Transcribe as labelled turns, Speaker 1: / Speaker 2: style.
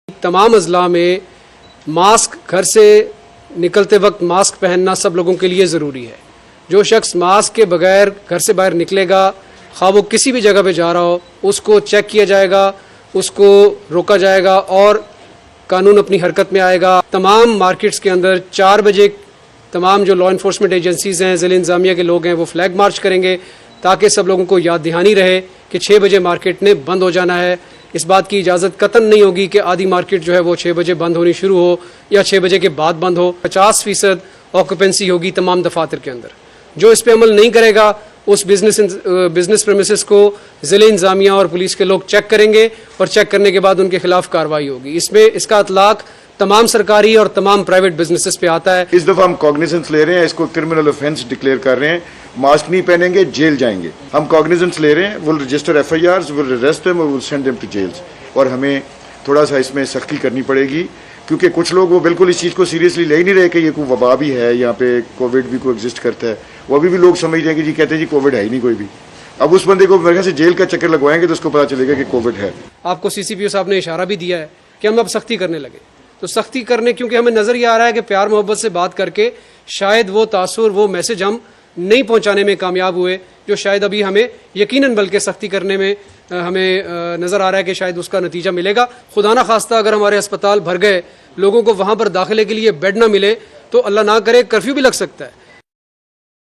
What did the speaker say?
Speaker 1: तमाम अजला में मास्क घर से निकलते वक्त मास्क पहनना सब लोगों के लिए ज़रूरी है। जो शख्स मास्क के बगैर घर से बाहर निकलेगा, खा वो किसी भी जगह पे जा रहा हो, उसको चेक किया जाएगा, उसको रोका जाएगा और कानून अपनी हरकत में आएगा। तमाम मार्केट्स के अंदर 4 बजे तमाम जो लॉ इन्फोर्समेंट एजेंसीज़ हैं, ज़िला इंतज़ामिया के लोग हैं, वो फ्लैग मार्च करेंगे ताकि सब लोगों को याद दहानी रहे कि 6 बजे मार्केट ने बंद हो जाना है। इस बात की इजाज़त कतन नहीं होगी कि आधी मार्केट जो है वो 6 बजे बंद होनी शुरू हो या 6 बजे के बाद बंद हो। 50% ऑक्यूपेंसी होगी तमाम दफातर के अंदर। जो इस पे अमल नहीं करेगा उस बिजनेस प्रेमिसेस को ज़िला इंतज़ामिया और पुलिस के लोग चेक करेंगे और चेक करने के बाद उनके खिलाफ कार्रवाई होगी। इसका इतलाक तमाम सरकारी और तमाम प्राइवेट बिजनेसेस पे आता है।
Speaker 2: इस दफ़ा हम कॉग्निजेंस ले रहे हैं, इसको क्रिमिनल ऑफेंस डिक्लेयर कर रहे हैं। मास्क नहीं पहनेंगे जेल जाएंगे। हम कॉग्निजेंस ले रहे हैं, will register FIRs, will arrest them, will send them to jails. और हमें थोड़ा सा इसमें सख्ती करनी पड़ेगी क्योंकि कुछ लोग वो बिल्कुल इस चीज़ को सीरियसली ले ही नहीं रहे कि ये कोई वबा भी है, यहाँ पे कोविड भी को एग्जिस्ट करता है। वो अभी भी लोग समझ रहे हैं कि जी कहते हैं जी कोविड है ही नहीं कोई भी। अब उस बंदे को मेरे ख्याल से जेल का चक्कर लगवाएंगे तो उसको पता चलेगा कि कोविड है।
Speaker 1: आपको CCPO साहब ने इशारा भी दिया है कि हम अब सख्ती करने लगे, तो सख्ती करने क्योंकि हमें नज़र ये आ रहा है कि प्यार मोहब्बत से बात करके शायद वो तासुर वो मैसेज हम नहीं पहुंचाने में कामयाब हुए जो शायद अभी हमें यकीनन बल्कि सख्ती करने में हमें नज़र आ रहा है कि शायद उसका नतीजा मिलेगा। खुदा ना खास्ता अगर हमारे अस्पताल भर गए, लोगों को वहाँ पर दाखिले के लिए बेड ना मिले तो अल्लाह ना करे कर्फ्यू भी लग सकता है।